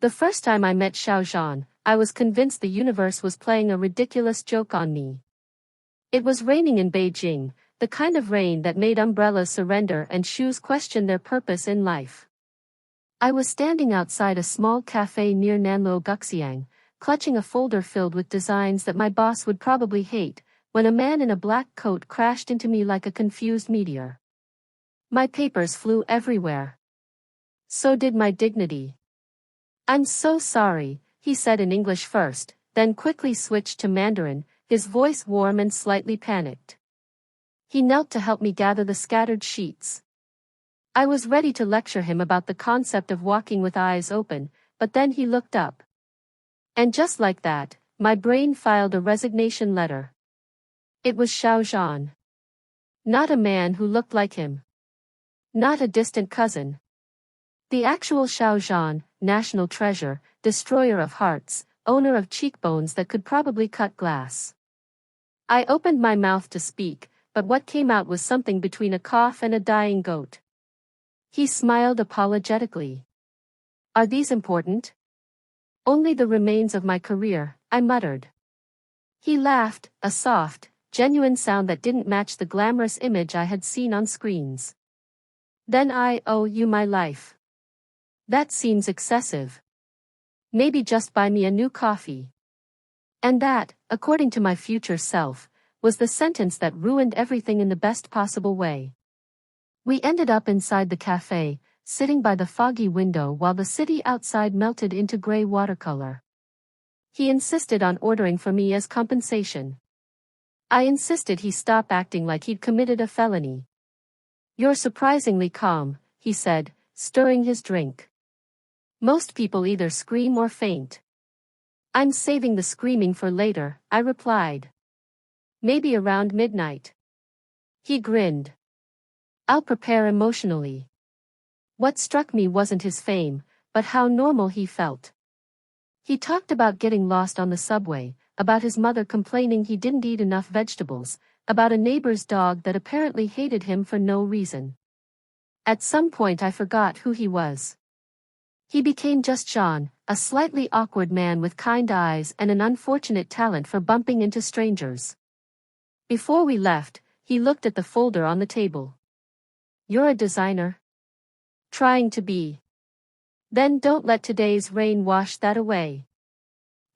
The first time I met Xiao Zhang, I was convinced the universe was playing a ridiculous joke on me. It was raining in Beijing, the kind of rain that made umbrellas surrender and shoes question their purpose in life. I was standing outside a small cafe near Nanluo Guxiang, clutching a folder filled with designs that my boss would probably hate, when a man in a black coat crashed into me like a confused meteor. My papers flew everywhere. So did my dignity. "I'm so sorry," he said in English first, then quickly switched to Mandarin, his voice warm and slightly panicked. He knelt to help me gather the scattered sheets. I was ready to lecture him about the concept of walking with eyes open, but then he looked up. And just like that, my brain filed a resignation letter. It was Xiao Zhang. Not a man who looked like him. Not a distant cousin. The actual Xiao Zhang, national treasure, destroyer of hearts, owner of cheekbones that could probably cut glass. I opened my mouth to speak, but what came out was something between a cough and a dying goat. He smiled apologetically. "Are these important?" "Only the remains of my career," I muttered. He laughed, a soft, genuine sound that didn't match the glamorous image I had seen on screens. "Then I owe you my life." "That seems excessive. Maybe just buy me a new coffee." And that, according to my future self, was the sentence that ruined everything in the best possible way. We ended up inside the cafe, sitting by the foggy window while the city outside melted into gray watercolor. He insisted on ordering for me as compensation. I insisted he stop acting like he'd committed a felony. "You're surprisingly calm," he said, stirring his drink. "Most people either scream or faint." "I'm saving the screaming for later," I replied. "Maybe around midnight." He grinned. "I'll prepare emotionally." What struck me wasn't his fame, but how normal he felt. He talked about getting lost on the subway, about his mother complaining he didn't eat enough vegetables, about a neighbor's dog that apparently hated him for no reason. At some point I forgot who he was. He became just John, a slightly awkward man with kind eyes and an unfortunate talent for bumping into strangers. Before we left, he looked at the folder on the table. "You're a designer?" "Trying to be." "Then don't let today's rain wash that away."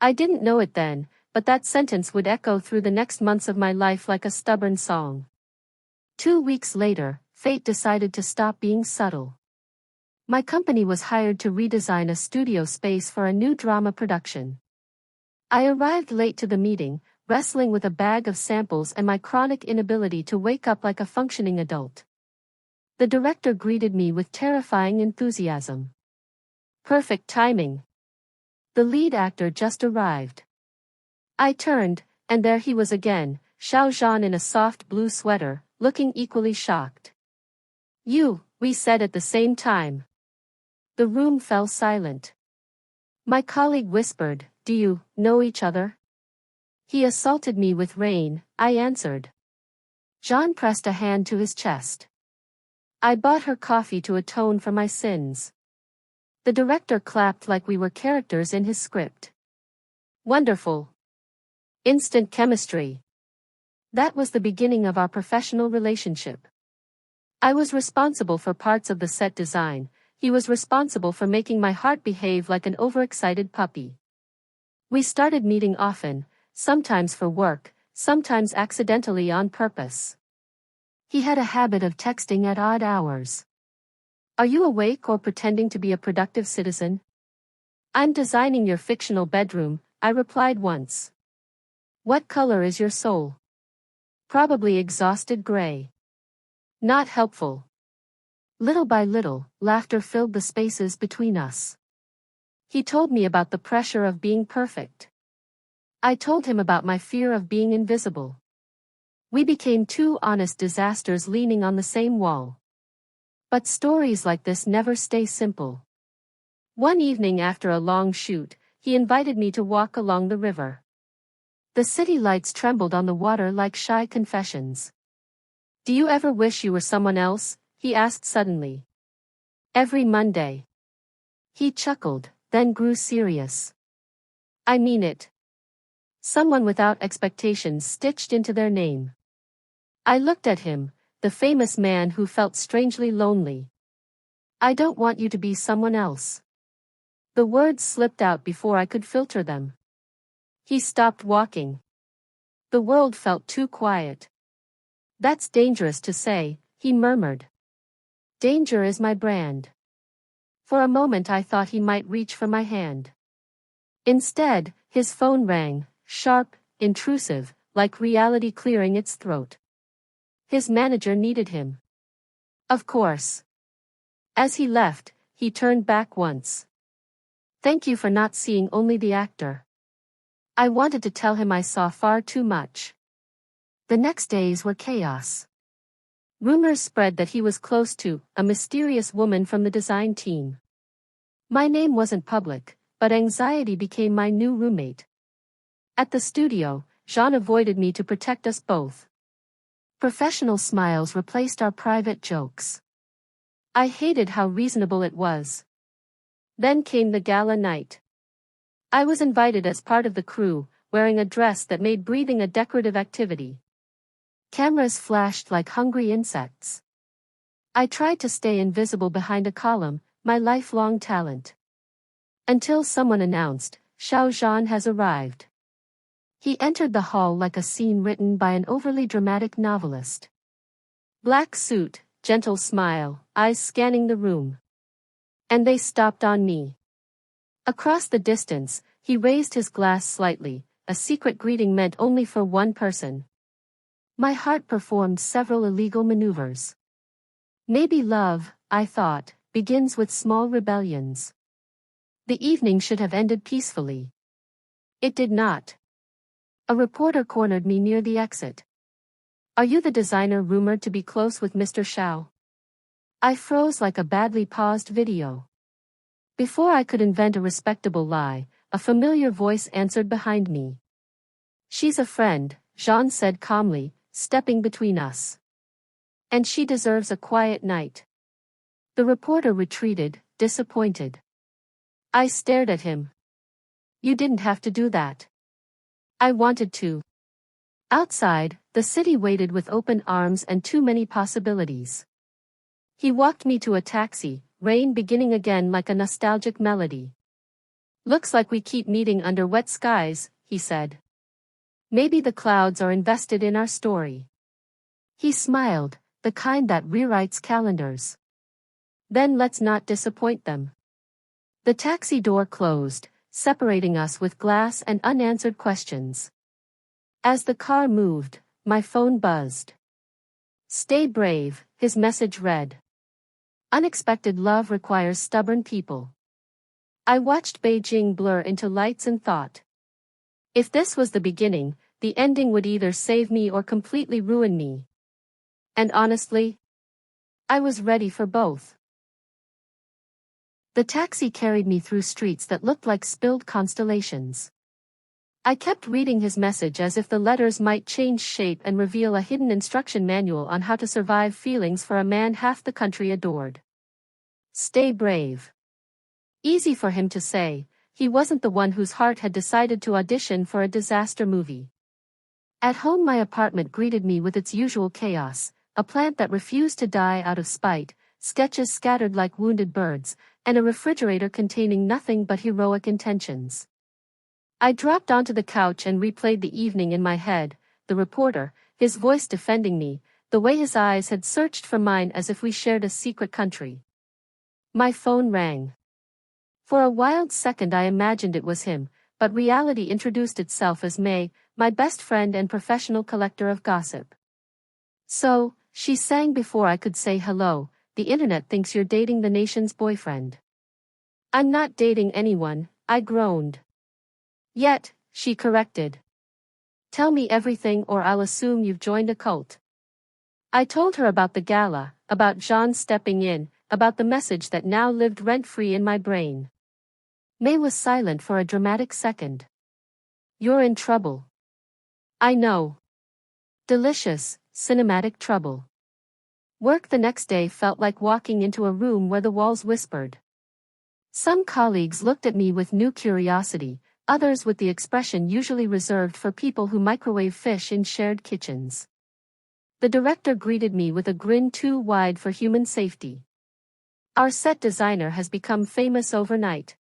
I didn't know it then, but that sentence would echo through the next months of my life like a stubborn song. 2 weeks later, fate decided to stop being subtle. My company was hired to redesign a studio space for a new drama production. I arrived late to the meeting, wrestling with a bag of samples and my chronic inability to wake up like a functioning adult. The director greeted me with terrifying enthusiasm. Perfect timing. The lead actor just arrived. I turned, and there he was again, Xiao Zhang in a soft blue sweater, looking equally shocked. "You," we said at the same time. The room fell silent. My colleague whispered, "Do you know each other?" "He assaulted me with rain," I answered. Zhang pressed a hand to his chest. "I bought her coffee to atone for my sins." The director clapped like we were characters in his script. "Wonderful. Instant chemistry." That was the beginning of our professional relationship. I was responsible for parts of the set design. He was responsible for making my heart behave like an overexcited puppy. We started meeting often, sometimes for work, sometimes accidentally on purpose. He had a habit of texting at odd hours. "Are you awake or pretending to be a productive citizen?" "I'm designing your fictional bedroom," I replied once. "What color is your soul?" "Probably exhausted gray." Not helpful. Little by little, laughter filled the spaces between us. He told me about the pressure of being perfect. I told him about my fear of being invisible. We became two honest disasters leaning on the same wall. But stories like this never stay simple. One evening after a long shoot, he invited me to walk along the river. The city lights trembled on the water like shy confessions. "Do you ever wish you were someone else?" he asked suddenly. "Every Monday." He chuckled, then grew serious. I mean it. Someone without expectations stitched into their name. I looked at him, the famous man who felt strangely lonely. I don't want you to be someone else. The words slipped out before I could filter them. He stopped walking. The world felt too quiet. That's dangerous to say, he murmured. Danger is my brand. For a moment I thought he might reach for my hand. Instead, his phone rang, sharp, intrusive, like reality clearing its throat. His manager needed him. Of course. As he left, he turned back once. Thank you for not seeing only the actor. I wanted to tell him I saw far too much. The next days were chaos. Rumors spread that he was close to a mysterious woman from the design team. My name wasn't public, but anxiety became my new roommate. At the studio, Jean avoided me to protect us both. Professional smiles replaced our private jokes. I hated how reasonable it was. Then came the gala night. I was invited as part of the crew, wearing a dress that made breathing a decorative activity. Cameras flashed like hungry insects. I tried to stay invisible behind a column, my lifelong talent. Until someone announced, Xiao Zhang has arrived. He entered the hall like a scene written by an overly dramatic novelist. Black suit, gentle smile, eyes scanning the room. And they stopped on me. Across the distance, he raised his glass slightly, a secret greeting meant only for one person. My heart performed several illegal maneuvers. Maybe love, I thought, begins with small rebellions. The evening should have ended peacefully. It did not. A reporter cornered me near the exit. Are you the designer rumored to be close with Mr. Xiao? I froze like a badly paused video. Before I could invent a respectable lie, a familiar voice answered behind me. She's a friend, Jean said calmly, stepping between us. And she deserves a quiet night. The reporter retreated, disappointed. I stared at him. You didn't have to do that. I wanted to. Outside, the city waited with open arms and too many possibilities. He walked me to a taxi, rain beginning again like a nostalgic melody. Looks like we keep meeting under wet skies, he said. Maybe the clouds are invested in our story. He smiled, the kind that rewrites calendars. Then let's not disappoint them. The taxi door closed, separating us with glass and unanswered questions. As the car moved, my phone buzzed. Stay brave, his message read. Unexpected love requires stubborn people. I watched Beijing blur into lights and thought. If this was the beginning, the ending would either save me or completely ruin me. And honestly, I was ready for both. The taxi carried me through streets that looked like spilled constellations. I kept reading his message as if the letters might change shape and reveal a hidden instruction manual on how to survive feelings for a man half the country adored. Stay brave. Easy for him to say, he wasn't the one whose heart had decided to audition for a disaster movie. At home my apartment greeted me with its usual chaos, a plant that refused to die out of spite, sketches scattered like wounded birds, and a refrigerator containing nothing but heroic intentions. I dropped onto the couch and replayed the evening in my head, the reporter, his voice defending me, the way his eyes had searched for mine as if we shared a secret country. My phone rang. For a wild second I imagined it was him, but reality introduced itself as May, my best friend and professional collector of gossip. So, she sang before I could say hello, the internet thinks you're dating the nation's boyfriend. I'm not dating anyone, I groaned. Yet, she corrected. Tell me everything or I'll assume you've joined a cult. I told her about the gala, about Jean stepping in, about the message that now lived rent-free in my brain. May was silent for a dramatic second. You're in trouble. I know. Delicious, cinematic trouble. Work the next day felt like walking into a room where the walls whispered. Some colleagues looked at me with new curiosity, others with the expression usually reserved for people who microwave fish in shared kitchens. The director greeted me with a grin too wide for human safety. Our set designer has become famous overnight.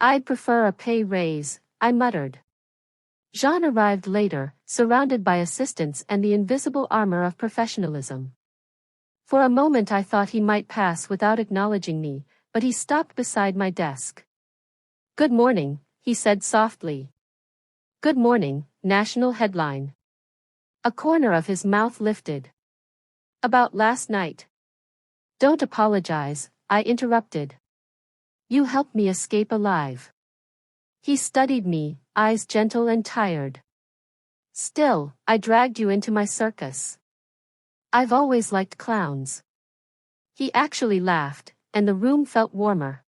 I'd prefer a pay raise, I muttered. Jean arrived later, surrounded by assistants and the invisible armor of professionalism. For a moment I thought he might pass without acknowledging me, but he stopped beside my desk. "Good morning," he said softly. "Good morning," national headline. A corner of his mouth lifted. "About last night." "Don't apologize," I interrupted. "You helped me escape alive." He studied me, eyes gentle and tired. "Still, I dragged you into my circus. I've always liked clowns." He actually laughed, and the room felt warmer.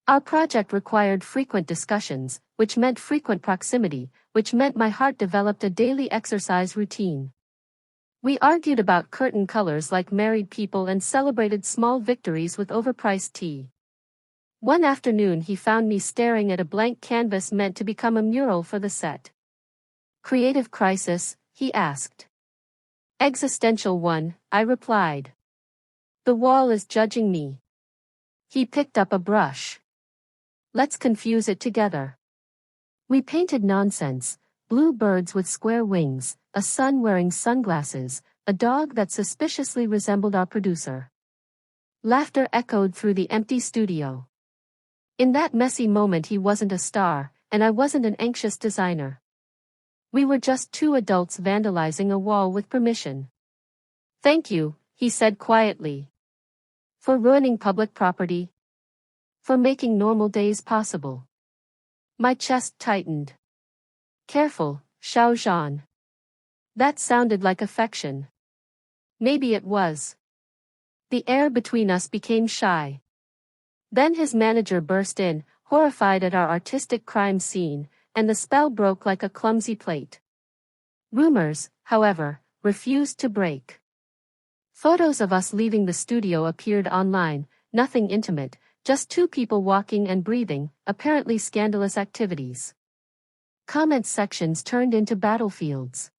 Our project required frequent discussions, which meant frequent proximity, which meant my heart developed a daily exercise routine. We argued about curtain colors like married people and celebrated small victories with overpriced tea. One afternoon he found me staring at a blank canvas meant to become a mural for the set. "Creative crisis?" he asked. "Existential one," I replied. "The wall is judging me." He picked up a brush. "Let's confuse it together." We painted nonsense: blue birds with square wings, a sun wearing sunglasses, a dog that suspiciously resembled our producer. Laughter echoed through the empty studio. In that messy moment he wasn't a star, and I wasn't an anxious designer. We were just two adults vandalizing a wall with permission. "Thank you," he said quietly. "For ruining public property. For making normal days possible." My chest tightened. "Careful, Xiao Zhang." That sounded like affection. Maybe it was. The air between us became shy. Then his manager burst in, horrified at our artistic crime scene, and the spell broke like a clumsy plate. Rumors, however, refused to break. Photos of us leaving the studio appeared online, nothing intimate, just two people walking and breathing, apparently scandalous activities. Comment sections turned into battlefields.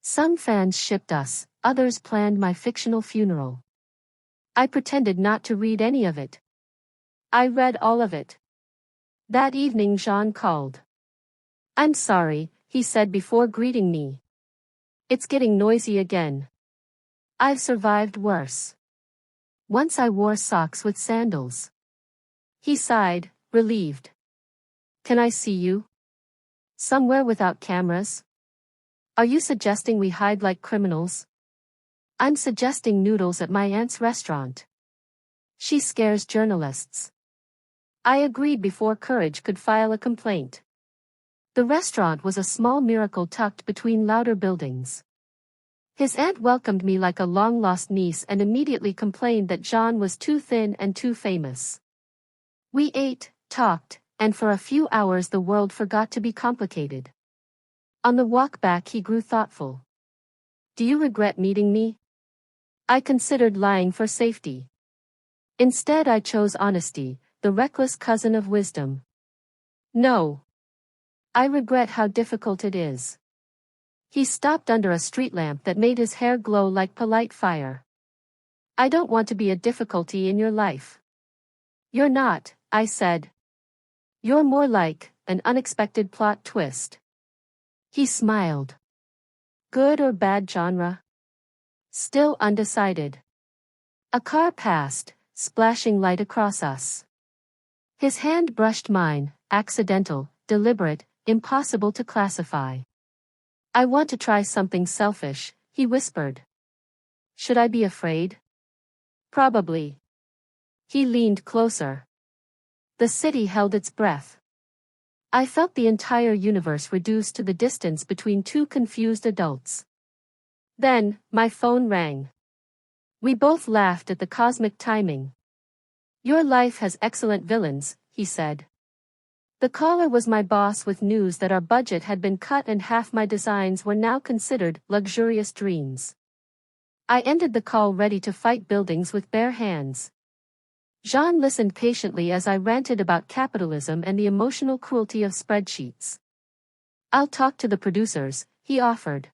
Some fans shipped us, others planned my fictional funeral. I pretended not to read any of it. I read all of it. That evening Jean called. "I'm sorry," he said before greeting me. "It's getting noisy again. I've survived worse. Once I wore socks with sandals." He sighed, relieved. "Can I see you? Somewhere without cameras?" "Are you suggesting we hide like criminals?" "I'm suggesting noodles at my aunt's restaurant. She scares journalists." I agreed before courage could file a complaint. The restaurant was a small miracle tucked between louder buildings. His aunt welcomed me like a long-lost niece and immediately complained that Jean was too thin and too famous. We ate, talked, and for a few hours the world forgot to be complicated. On the walk back he grew thoughtful. "Do you regret meeting me?" I considered lying for safety. Instead I chose honesty, the reckless cousin of wisdom. "No. I regret how difficult it is." He stopped under a street lamp that made his hair glow like polite fire. "I don't want to be a difficulty in your life." "You're not," I said. "You're more like an unexpected plot twist." He smiled. "Good or bad genre?" Still undecided. A car passed, splashing light across us. His hand brushed mine, accidental, deliberate, impossible to classify. "I want to try something selfish," he whispered. "Should I be afraid?" "Probably." He leaned closer. The city held its breath. I felt the entire universe reduced to the distance between two confused adults. Then, my phone rang. We both laughed at the cosmic timing. "Your life has excellent villains," he said. The caller was my boss with news that our budget had been cut and half my designs were now considered luxurious dreams. I ended the call ready to fight buildings with bare hands. Jean listened patiently as I ranted about capitalism and the emotional cruelty of spreadsheets. I'll talk to the producers, he offered.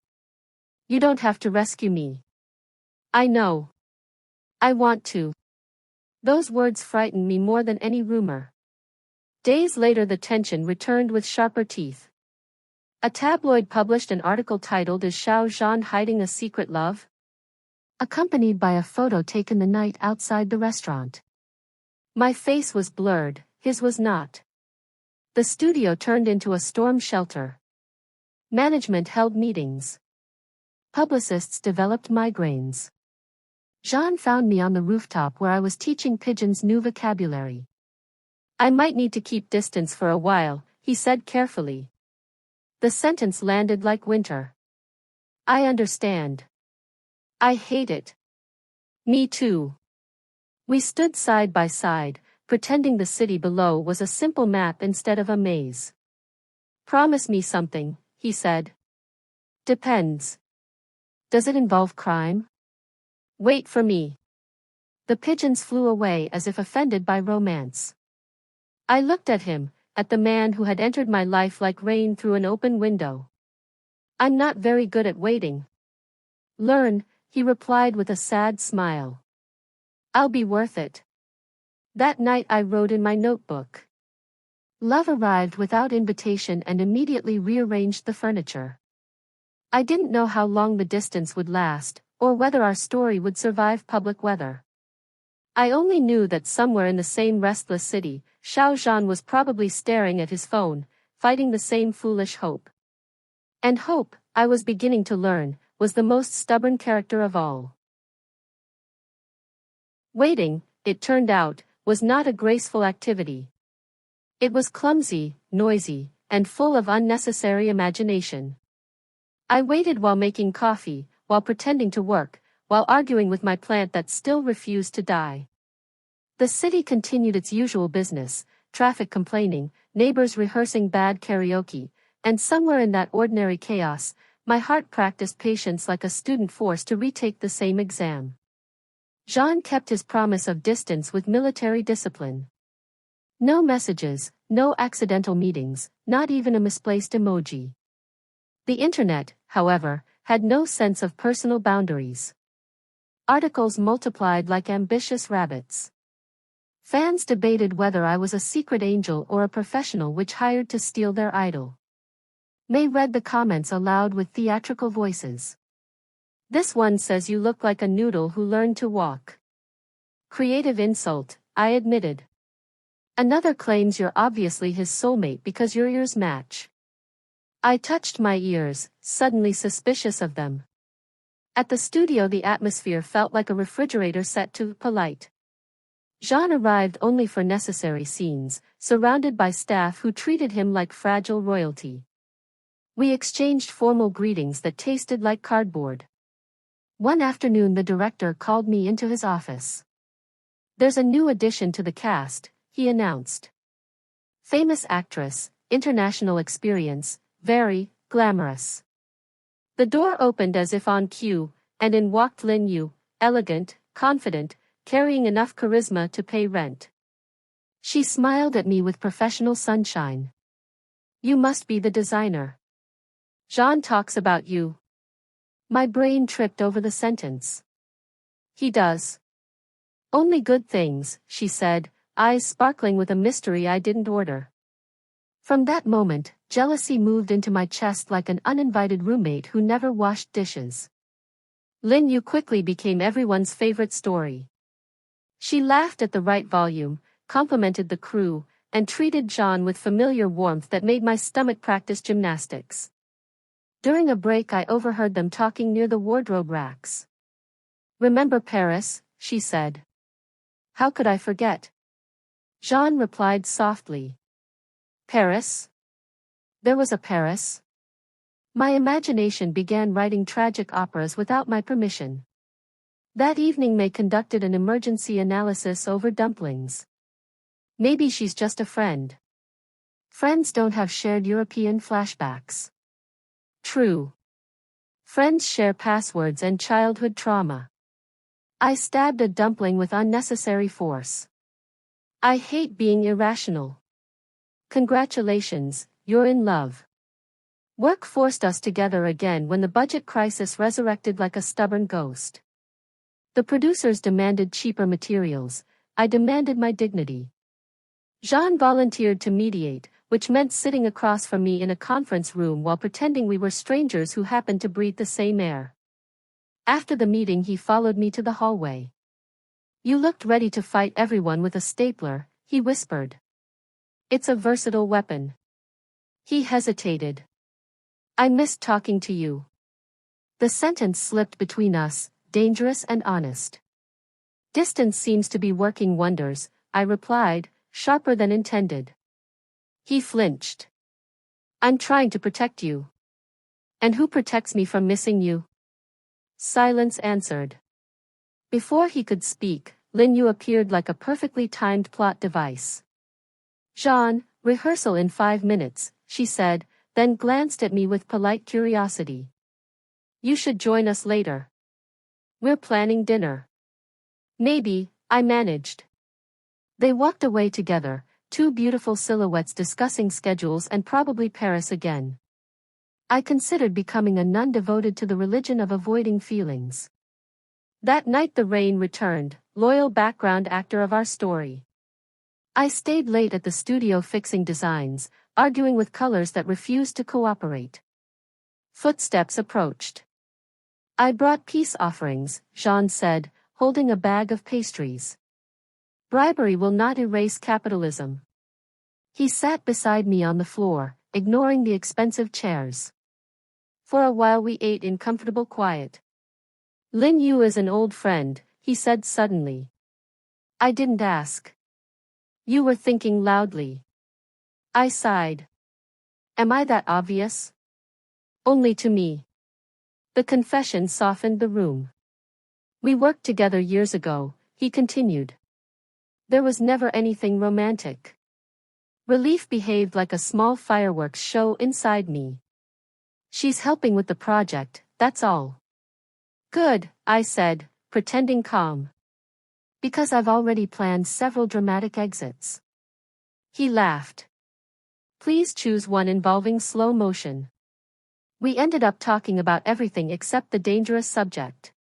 You don't have to rescue me. I know. I want to. Those words frightened me more than any rumor. Days later the tension returned with sharper teeth. A tabloid published an article titled "Is Xiao Zhang Hiding a Secret Love?" accompanied by a photo taken the night outside the restaurant. My face was blurred, his was not. The studio turned into a storm shelter. Management held meetings. Publicists developed migraines. Jean found me on the rooftop where I was teaching pigeons new vocabulary. I might need to keep distance for a while, he said carefully. The sentence landed like winter. I understand. I hate it. Me too. We stood side by side, pretending the city below was a simple map instead of a maze. Promise me something, he said. Depends. Does it involve crime? Wait for me. The pigeons flew away as if offended by romance. I looked at him, at the man who had entered my life like rain through an open window. I'm not very good at waiting. Learn, he replied with a sad smile. I'll be worth it. That night I wrote in my notebook. Love arrived without invitation and immediately rearranged the furniture. I didn't know how long the distance would last, or whether our story would survive public weather. I only knew that somewhere in the same restless city, Xiao Zhang was probably staring at his phone, fighting the same foolish hope. And hope, I was beginning to learn, was the most stubborn character of all. Waiting, it turned out, was not a graceful activity. It was clumsy, noisy, and full of unnecessary imagination. I waited while making coffee, while pretending to work, while arguing with my plant that still refused to die. The city continued its usual business, traffic complaining, neighbors rehearsing bad karaoke, and somewhere in that ordinary chaos, my heart practiced patience like a student forced to retake the same exam. Jean kept his promise of distance with military discipline. No messages, no accidental meetings, not even a misplaced emoji. The internet, however, had no sense of personal boundaries. Articles multiplied like ambitious rabbits. Fans debated whether I was a secret angel or a professional witch hired to steal their idol. May read the comments aloud with theatrical voices. This one says you look like a noodle who learned to walk. Creative insult, I admitted. Another claims you're obviously his soulmate because your ears match. I touched my ears, suddenly suspicious of them. At the studio the atmosphere felt like a refrigerator set to polite. Jean arrived only for necessary scenes, surrounded by staff who treated him like fragile royalty. We exchanged formal greetings that tasted like cardboard. One afternoon the director called me into his office. There's a new addition to the cast, he announced. Famous actress, international experience, very glamorous. The door opened as if on cue, and in walked Lin Yu, elegant, confident, carrying enough charisma to pay rent. She smiled at me with professional sunshine. You must be the designer. Jean talks about you. My brain tripped over the sentence. He does. Only good things, she said, eyes sparkling with a mystery I didn't order. From that moment, jealousy moved into my chest like an uninvited roommate who never washed dishes. Lin Yu quickly became everyone's favorite story. She laughed at the right volume, complimented the crew, and treated Jean with familiar warmth that made my stomach practice gymnastics. During a break I overheard them talking near the wardrobe racks. Remember Paris, she said. How could I forget? Jean replied softly. Paris? There was a Paris? My imagination began writing tragic operas without my permission. That evening May conducted an emergency analysis over dumplings. Maybe she's just a friend. Friends don't have shared European flashbacks. True. Friends share passwords and childhood trauma. I stabbed a dumpling with unnecessary force. I hate being irrational. Congratulations, you're in love. Work forced us together again when the budget crisis resurrected like a stubborn ghost. The producers demanded cheaper materials. I demanded my dignity. Jean volunteered to mediate, which meant sitting across from me in a conference room while pretending we were strangers who happened to breathe the same air. After the meeting, he followed me to the hallway. You looked ready to fight everyone with a stapler, he whispered. It's a versatile weapon. He hesitated. I missed talking to you. The sentence slipped between us, dangerous and honest. Distance seems to be working wonders, I replied, sharper than intended. He flinched. I'm trying to protect you. And who protects me from missing you? Silence answered. Before he could speak, Lin Yu appeared like a perfectly timed plot device. Jean, rehearsal in 5 minutes, she said, then glanced at me with polite curiosity. You should join us later. We're planning dinner. Maybe, I managed. They walked away together, two beautiful silhouettes discussing schedules and probably Paris again. I considered becoming a nun devoted to the religion of avoiding feelings. That night the rain returned, loyal background actor of our story. I stayed late at the studio fixing designs, arguing with colors that refused to cooperate. Footsteps approached. I brought peace offerings, Jean said, holding a bag of pastries. Bribery will not erase capitalism. He sat beside me on the floor, ignoring the expensive chairs. For a while we ate in comfortable quiet. Lin Yu is an old friend, he said suddenly. I didn't ask. You were thinking loudly. I sighed. Am I that obvious? Only to me. The confession softened the room. We worked together years ago, he continued. There was never anything romantic. Relief behaved like a small fireworks show inside me. She's helping with the project, that's all. Good, I said, pretending calm. Because I've already planned several dramatic exits. He laughed. Please choose one involving slow motion. We ended up talking about everything except the dangerous subject.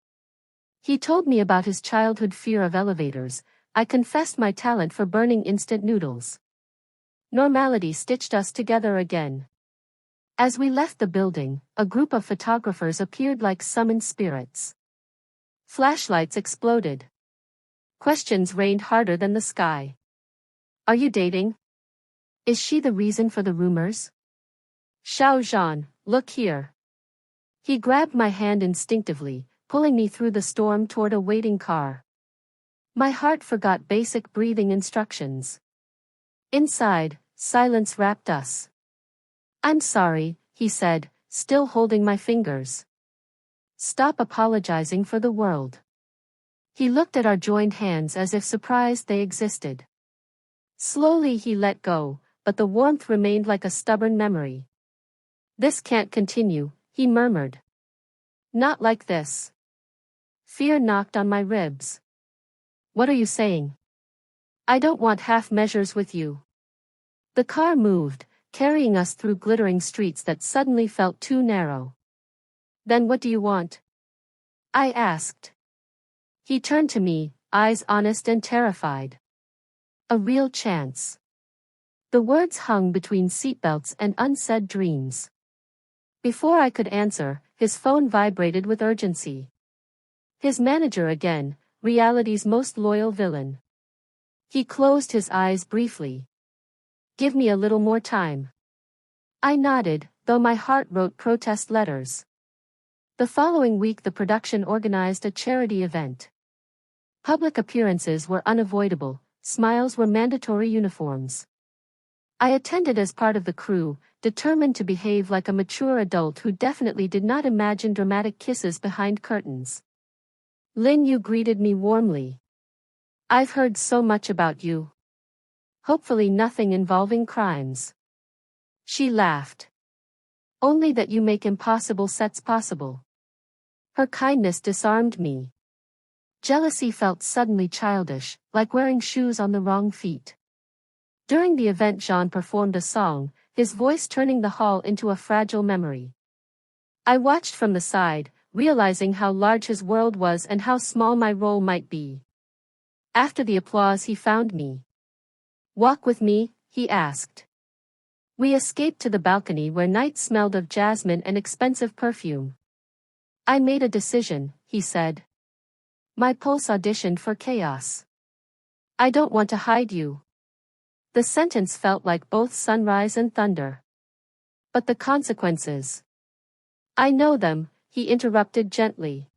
He told me about his childhood fear of elevators. I confessed my talent for burning instant noodles. Normality stitched us together again. As we left the building, a group of photographers appeared like summoned spirits. Flashlights exploded. Questions rained harder than the sky. Are you dating? Is she the reason for the rumors? Xiao Zhang, look here. He grabbed my hand instinctively, pulling me through the storm toward a waiting car. My heart forgot basic breathing instructions. Inside, silence wrapped us. I'm sorry, he said, still holding my fingers. Stop apologizing for the world. He looked at our joined hands as if surprised they existed. Slowly he let go, but the warmth remained like a stubborn memory. This can't continue, he murmured. Not like this. Fear knocked on my ribs. What are you saying? I don't want half measures with you. The car moved, carrying us through glittering streets that suddenly felt too narrow. Then what do you want? I asked. He turned to me, eyes honest and terrified. A real chance. The words hung between seatbelts and unsaid dreams. Before I could answer, his phone vibrated with urgency. His manager again, reality's most loyal villain. He closed his eyes briefly. Give me a little more time. I nodded, though my heart wrote protest letters. The following week the production organized a charity event. Public appearances were unavoidable, smiles were mandatory uniforms. I attended as part of the crew, determined to behave like a mature adult who definitely did not imagine dramatic kisses behind curtains. Lin Yu greeted me warmly. I've heard so much about you. Hopefully nothing involving crimes. She laughed. Only that you make impossible sets possible. Her kindness disarmed me. Jealousy felt suddenly childish, like wearing shoes on the wrong feet. During the event, Jean performed a song, his voice turning the hall into a fragile memory. I watched from the side, realizing how large his world was and how small my role might be. After the applause, he found me. "Walk with me?" he asked. We escaped to the balcony where night smelled of jasmine and expensive perfume. "I made a decision," he said. "My pulse auditioned for chaos. I don't want to hide you." The sentence felt like both sunrise and thunder. "But the consequences." "I know them," he interrupted gently.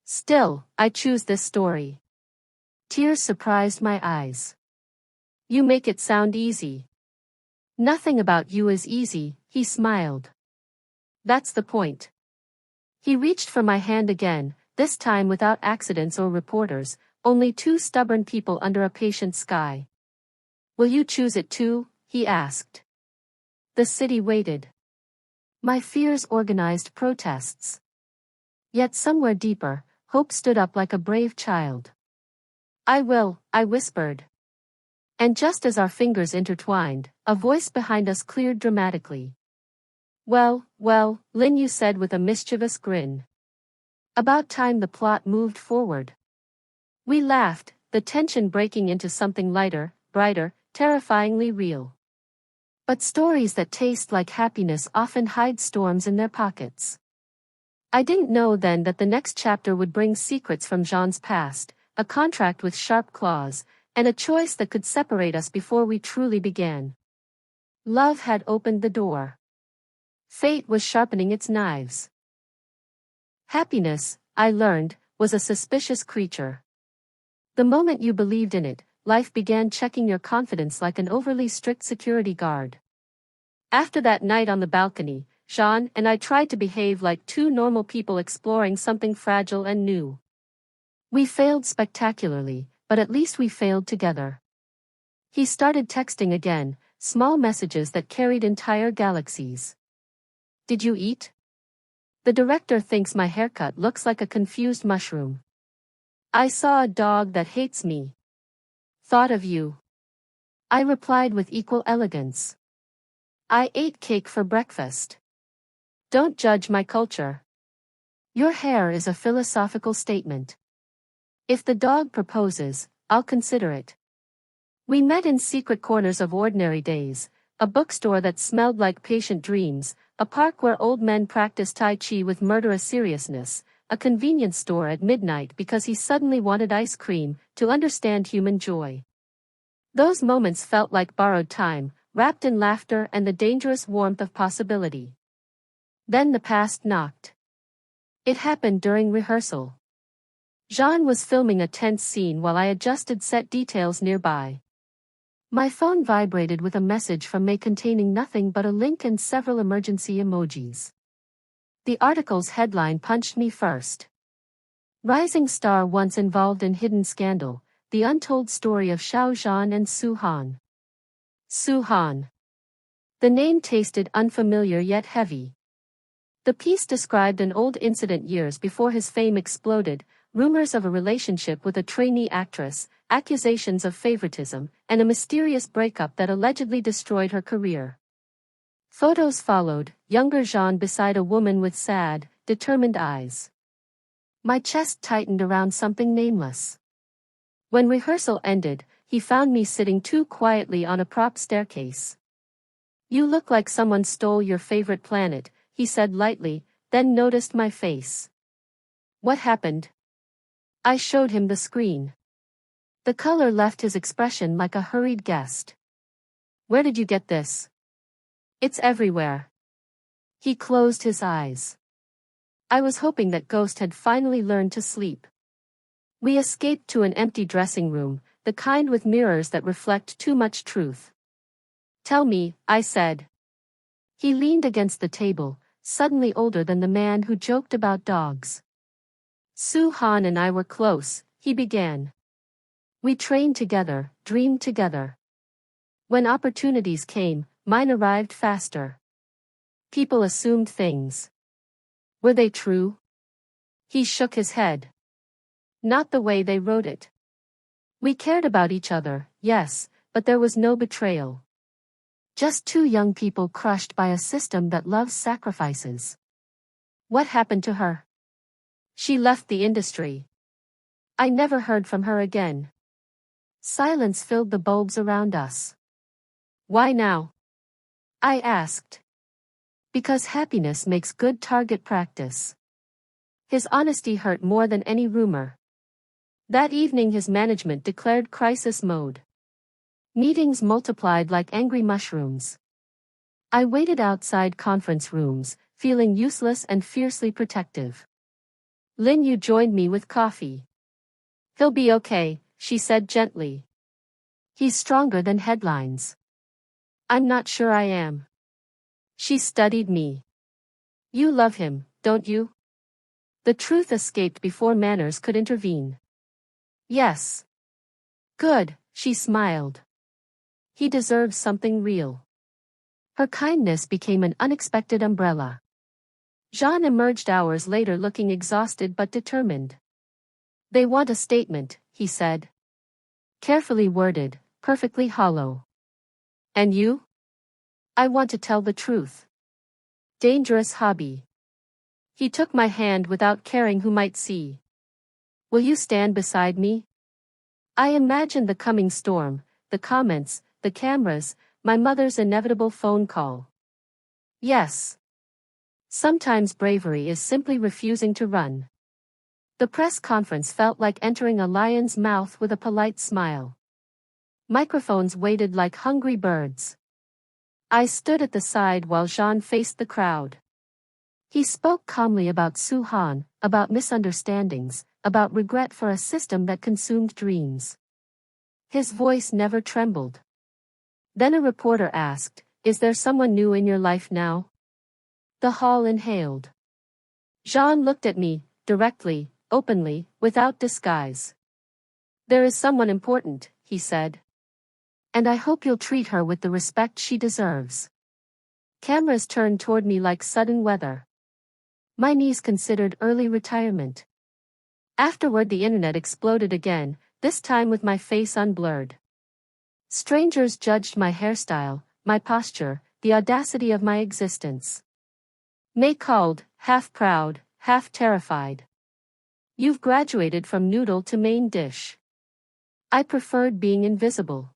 "Still, I choose this story." Tears surprised my eyes. "You make it sound easy." "Nothing about you is easy," he smiled. "That's the point." He reached for my hand again, this time without accidents or reporters, only two stubborn people under a patient sky. "Will you choose it too?" he asked. The city waited. My fears organized protests. Yet somewhere deeper, hope stood up like a brave child. "I will," I whispered. And just as our fingers intertwined, a voice behind us cleared dramatically. "Well, well, Lin," you said with a mischievous grin. About time the plot moved forward. We laughed, the tension breaking into something lighter, brighter, terrifyingly real. But stories that taste like happiness often hide storms in their pockets. I didn't know then that the next chapter would bring secrets from Jean's past, a contract with sharp claws, and a choice that could separate us before we truly began. Love had opened the door. Fate was sharpening its knives. Happiness, I learned, was a suspicious creature. The moment you believed in it, life began checking your confidence like an overly strict security guard. After that night on the balcony, Jean and I tried to behave like two normal people exploring something fragile and new. We failed spectacularly, but at least we failed together. He started texting again, small messages that carried entire galaxies. "Did you eat? The director thinks my haircut looks like a confused mushroom. I saw a dog that hates me. Thought of you." I replied with equal elegance. "I ate cake for breakfast. Don't judge my culture. Your hair is a philosophical statement. If the dog proposes, I'll consider it." We met in secret corners of ordinary days, a bookstore that smelled like patient dreams, a park where old men practiced Tai Chi with murderous seriousness, a convenience store at midnight because he suddenly wanted ice cream, to understand human joy. Those moments felt like borrowed time, wrapped in laughter and the dangerous warmth of possibility. Then the past knocked. It happened during rehearsal. Jean was filming a tense scene while I adjusted set details nearby. My phone vibrated with a message from May containing nothing but a link and several emergency emojis. The article's headline punched me first. "Rising star once involved in hidden scandal, the untold story of Xiao Zhang and Su Han." Su Han. The name tasted unfamiliar yet heavy. The piece described an old incident years before his fame exploded, rumors of a relationship with a trainee actress, accusations of favoritism, and a mysterious breakup that allegedly destroyed her career. Photos followed, younger Jean beside a woman with sad, determined eyes. My chest tightened around something nameless. When rehearsal ended, he found me sitting too quietly on a prop staircase. "You look like someone stole your favorite planet," he said lightly, then noticed my face. "What happened?" I showed him the screen. The color left his expression like a hurried guest. "Where did you get this?" "It's everywhere." He closed his eyes. I was hoping that Ghost had finally learned to sleep. We escaped to an empty dressing room, the kind with mirrors that reflect too much truth. "Tell me," I said. He leaned against the table, suddenly older than the man who joked about dogs. "Su Han and I were close," he began. "We trained together, dreamed together. When opportunities came, mine arrived faster. People assumed things. Were they true?" He shook his head. Not the way they wrote it. We cared about each other, yes, but there was no betrayal. Just two young people crushed by a system that loves sacrifices. What happened to her? She left the industry. I never heard from her again. Silence filled the bulbs around us. Why now? I asked. Because happiness makes good target practice. His honesty hurt more than any rumor. That evening his management declared crisis mode. Meetings multiplied like angry mushrooms. I waited outside conference rooms, feeling useless and fiercely protective. Lin Yu joined me with coffee. He'll be okay, she said gently. He's stronger than headlines. I'm not sure I am. She studied me. You love him, don't you? The truth escaped before manners could intervene. Yes. Good, she smiled. He deserves something real. Her kindness became an unexpected umbrella. Jean emerged hours later looking exhausted but determined. They want a statement, he said. Carefully worded, perfectly hollow. And you? I want to tell the truth. Dangerous hobby. He took my hand without caring who might see. Will you stand beside me? I imagined the coming storm, the comments, the cameras, my mother's inevitable phone call. Yes. Sometimes bravery is simply refusing to run. The press conference felt like entering a lion's mouth with a polite smile. Microphones waited like hungry birds. I stood at the side while Jean faced the crowd. He spoke calmly about Su Han, about misunderstandings, about regret for a system that consumed dreams. His voice never trembled. Then a reporter asked, "Is there someone new in your life now?" The hall inhaled. Jean looked at me, directly, openly, without disguise. "There is someone important," he said. "And I hope you'll treat her with the respect she deserves." Cameras turned toward me like sudden weather. My niece considered early retirement. Afterward the internet exploded again, this time with my face unblurred. Strangers judged my hairstyle, my posture, the audacity of my existence. May called, half proud, half terrified. "You've graduated from noodle to main dish." I preferred being invisible.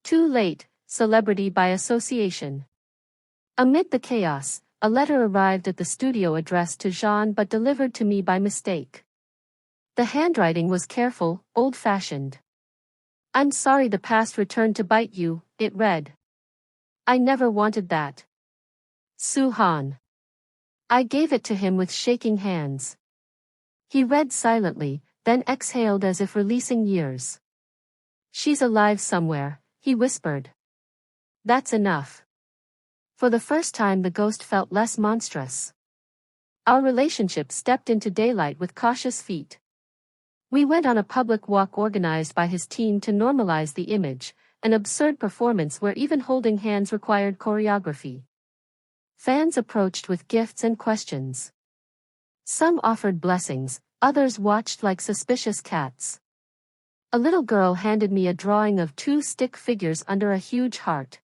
Too late, celebrity by association. Amid the chaos, a letter arrived at the studio addressed to Jean but delivered to me by mistake. The handwriting was careful, old-fashioned. "I'm sorry the past returned to bite you," it read. "I never wanted that. Su Han." I gave it to him with shaking hands. He read silently, then exhaled as if releasing years. "She's alive somewhere," he whispered. "That's enough." For the first time the ghost felt less monstrous. Our relationship stepped into daylight with cautious feet. We went on a public walk organized by his team to normalize the image, an absurd performance where even holding hands required choreography. Fans approached with gifts and questions. Some offered blessings, others watched like suspicious cats. A little girl handed me a drawing of two stick figures under a huge heart.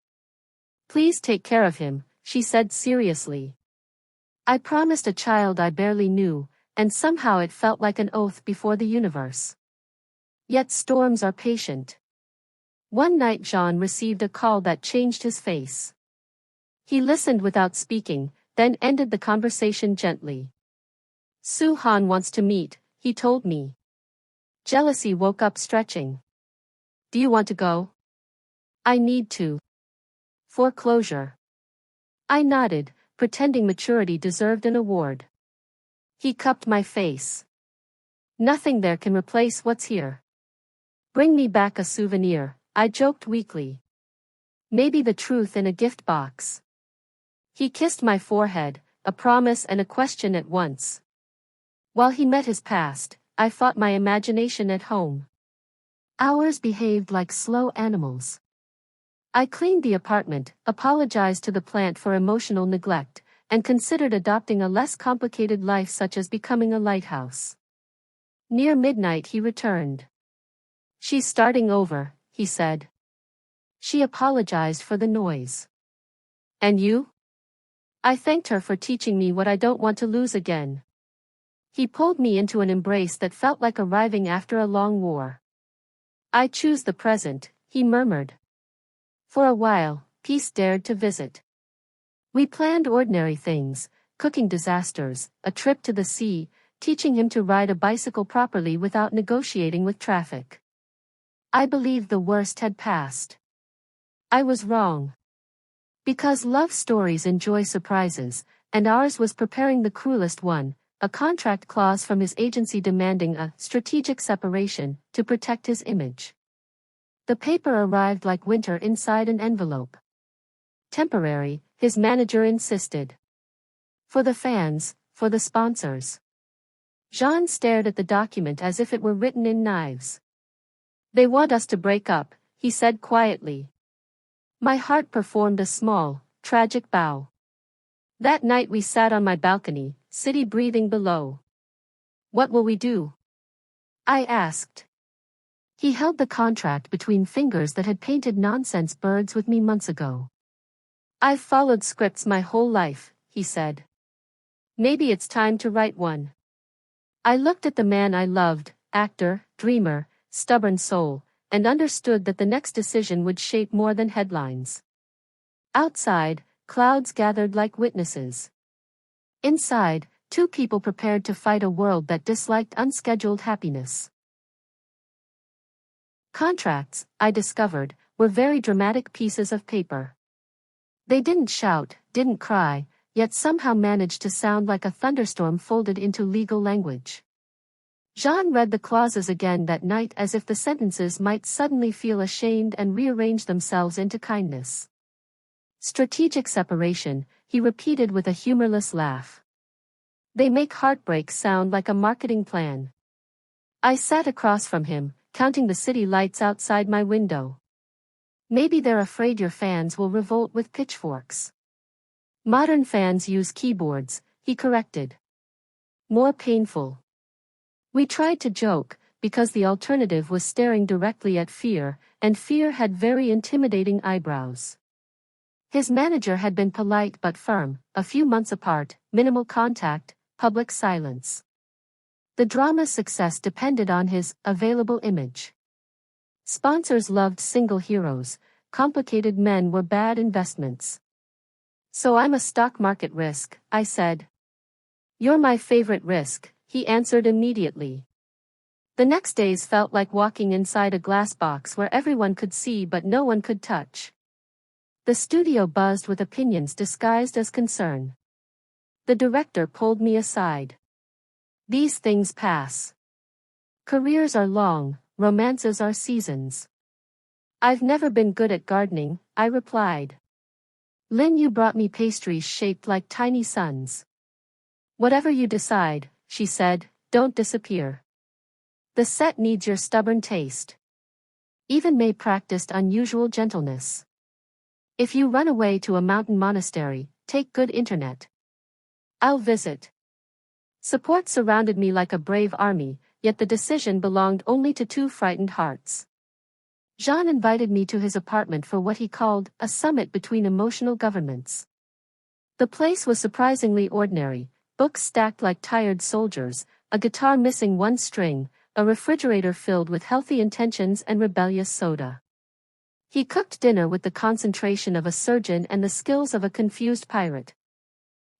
"Please take care of him," she said seriously. I promised a child I barely knew, and somehow it felt like an oath before the universe. Yet storms are patient. One night Jean received a call that changed his face. He listened without speaking, then ended the conversation gently. "Su Han wants to meet," he told me. Jealousy woke up stretching. "Do you want to go?" "I need to. Foreclosure." I nodded, pretending maturity deserved an award. He cupped my face. "Nothing there can replace what's here. Bring me back a souvenir," I joked weakly. "Maybe the truth in a gift box." He kissed my forehead, a promise and a question at once. While he met his past, I fought my imagination at home. Ours behaved like slow animals. I cleaned the apartment, apologized to the plant for emotional neglect, and considered adopting a less complicated life such as becoming a lighthouse. Near midnight he returned. "She's starting over," he said. She apologized for the noise. "And you?" I thanked her for teaching me what I don't want to lose again. He pulled me into an embrace that felt like arriving after a long war. "I choose the present," he murmured. For a while, peace dared to visit. We planned ordinary things, cooking disasters, a trip to the sea, teaching him to ride a bicycle properly without negotiating with traffic. I believed the worst had passed. I was wrong. Because love stories enjoy surprises, and ours was preparing the cruelest one, a contract clause from his agency demanding a strategic separation to protect his image. The paper arrived like winter inside an envelope. Temporary, his manager insisted. For the fans, for the sponsors. Jean stared at the document as if it were written in knives. "They want us to break up," he said quietly. My heart performed a small, tragic bow. That night we sat on my balcony, city breathing below. "What will we do?" I asked. He held the contract between fingers that had painted nonsense birds with me months ago. "I've followed scripts my whole life," he said. "Maybe it's time to write one." I looked at the man I loved, actor, dreamer, stubborn soul, and understood that the next decision would shape more than headlines. Outside, clouds gathered like witnesses. Inside, two people prepared to fight a world that disliked unscheduled happiness. Contracts, I discovered, were very dramatic pieces of paper. They didn't shout, didn't cry, yet somehow managed to sound like a thunderstorm folded into legal language. Jean read the clauses again that night as if the sentences might suddenly feel ashamed and rearrange themselves into kindness. "Strategic separation," he repeated with a humorless laugh. "They make heartbreak sound like a marketing plan." I sat across from him, counting the city lights outside my window. "Maybe they're afraid your fans will revolt with pitchforks." "Modern fans use keyboards," he corrected. "More painful." We tried to joke, because the alternative was staring directly at fear, and fear had very intimidating eyebrows. His manager had been polite but firm, a few months apart, minimal contact, public silence. The drama's success depended on his available image. Sponsors loved single heroes, complicated men were bad investments. "So I'm a stock market risk," I said. "You're my favorite risk," he answered immediately. The next days felt like walking inside a glass box where everyone could see but no one could touch. The studio buzzed with opinions disguised as concern. The director pulled me aside. "These things pass. Careers are long, romances are seasons." "I've never been good at gardening," I replied. "Lin, you brought me pastries shaped like tiny suns." "Whatever you decide," she said, "don't disappear. The set needs your stubborn taste." Even May practiced unusual gentleness. "If you run away to a mountain monastery, take good internet. I'll visit." Support surrounded me like a brave army, yet the decision belonged only to two frightened hearts. Jean invited me to his apartment for what he called a summit between emotional governments. The place was surprisingly ordinary, books stacked like tired soldiers, a guitar missing one string, a refrigerator filled with healthy intentions and rebellious soda. He cooked dinner with the concentration of a surgeon and the skills of a confused pirate.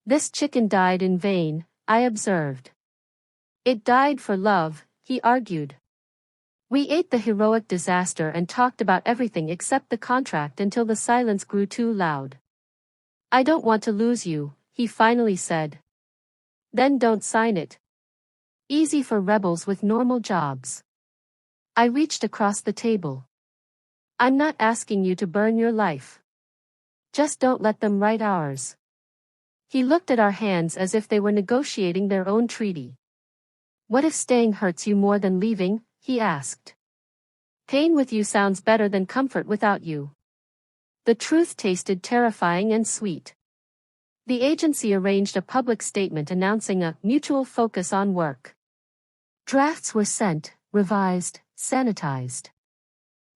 "This chicken died in vain," I observed. "It died for love," he argued. We ate the heroic disaster and talked about everything except the contract until the silence grew too loud. "I don't want to lose you," he finally said. "Then don't sign it. Easy for rebels with normal jobs." I reached across the table. "I'm not asking you to burn your life. Just don't let them write ours." He looked at our hands as if they were negotiating their own treaty. "What if staying hurts you more than leaving?" he asked. "Pain with you sounds better than comfort without you." The truth tasted terrifying and sweet. The agency arranged a public statement announcing a mutual focus on work. Drafts were sent, revised, sanitized.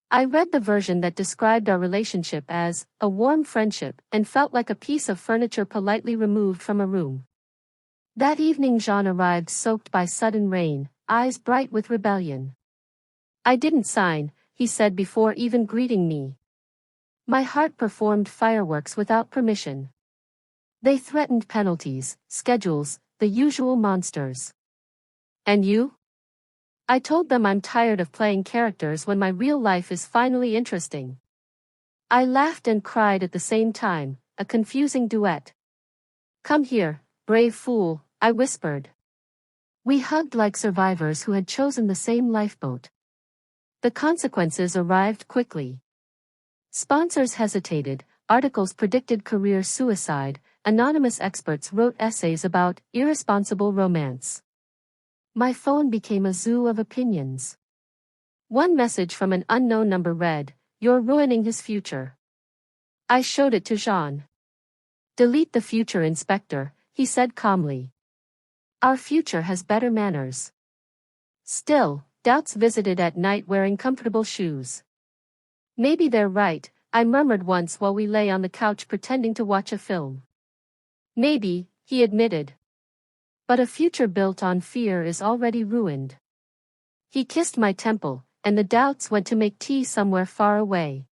I read the version that described our relationship as a warm friendship and felt like a piece of furniture politely removed from a room. That evening Jean arrived soaked by sudden rain, eyes bright with rebellion. I didn't sign, he said before even greeting me. My heart performed fireworks without permission. They threatened penalties, schedules, the usual monsters. And you? I told them I'm tired of playing characters when my real life is finally interesting. I laughed and cried at the same time, a confusing duet. Come here, brave fool, I whispered. We hugged like survivors who had chosen the same lifeboat. The consequences arrived quickly. Sponsors hesitated, articles predicted career suicide, anonymous experts wrote essays about irresponsible romance. My phone became a zoo of opinions. One message from an unknown number read, "You're ruining his future." I showed it to Jean. "Delete the future, Inspector," he said calmly. "Our future has better manners." Still, doubts visited at night wearing comfortable shoes. Maybe they're right, I murmured once while we lay on the couch pretending to watch a film. Maybe, he admitted. But a future built on fear is already ruined. He kissed my temple, and the doubts went to make tea somewhere far away.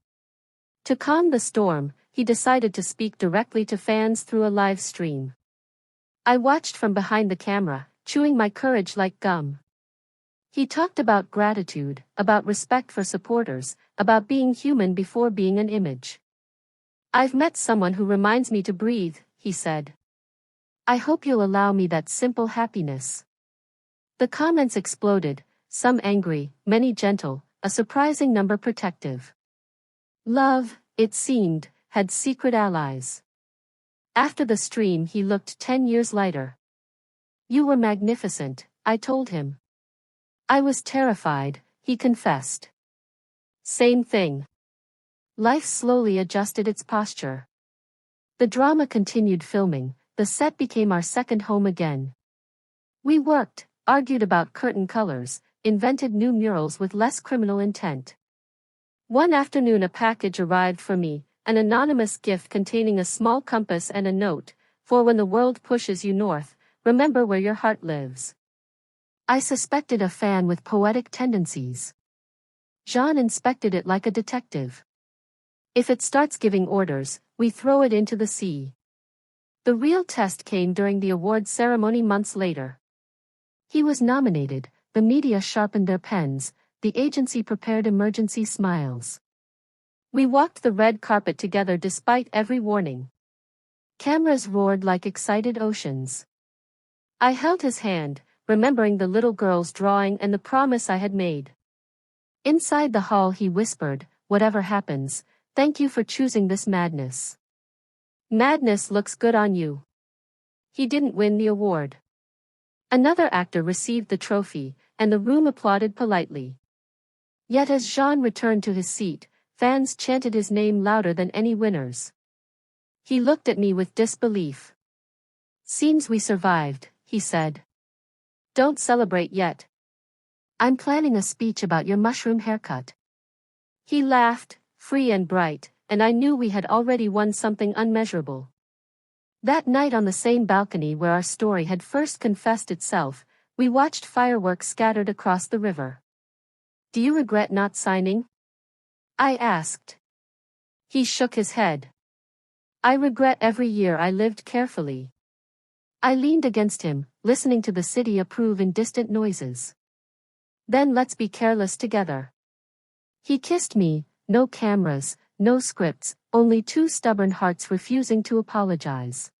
To calm the storm, he decided to speak directly to fans through a live stream. I watched from behind the camera, chewing my courage like gum. He talked about gratitude, about respect for supporters, about being human before being an image. "I've met someone who reminds me to breathe," he said. "I hope you'll allow me that simple happiness." The comments exploded, some angry, many gentle, a surprising number protective. Love, it seemed, had secret allies. After the stream he looked 10 years lighter. "You were magnificent," I told him. "I was terrified," he confessed. Same thing. Life slowly adjusted its posture. The drama continued filming, the set became our second home again. We worked, argued about curtain colors, invented new murals with less criminal intent. One afternoon a package arrived for me, an anonymous gift containing a small compass and a note, "For when the world pushes you north, remember where your heart lives." I suspected a fan with poetic tendencies. Jean inspected it like a detective. "If it starts giving orders, we throw it into the sea." The real test came during the award ceremony months later. He was nominated, the media sharpened their pens, the agency prepared emergency smiles. We walked the red carpet together despite every warning. Cameras roared like excited oceans. I held his hand, remembering the little girl's drawing and the promise I had made. Inside the hall he whispered, "Whatever happens, thank you for choosing this madness. Madness looks good on you." He didn't win the award. Another actor received the trophy, and the room applauded politely. Yet as Jean returned to his seat, fans chanted his name louder than any winners. He looked at me with disbelief. "Seems we survived," he said. "Don't celebrate yet. I'm planning a speech about your mushroom haircut." He laughed, free and bright, and I knew we had already won something unmeasurable. That night on the same balcony where our story had first confessed itself, we watched fireworks scattered across the river. "Do you regret not signing?" I asked. He shook his head. "I regret every year I lived carefully." I leaned against him, listening to the city approve in distant noises. "Then let's be careless together." He kissed me, no cameras, no scripts, only two stubborn hearts refusing to apologize.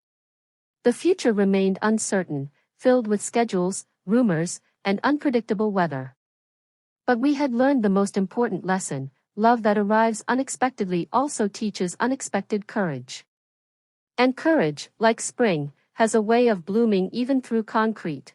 The future remained uncertain, filled with schedules, rumors, and unpredictable weather. But we had learned the most important lesson: love that arrives unexpectedly also teaches unexpected courage. And courage, like spring, has a way of blooming even through concrete.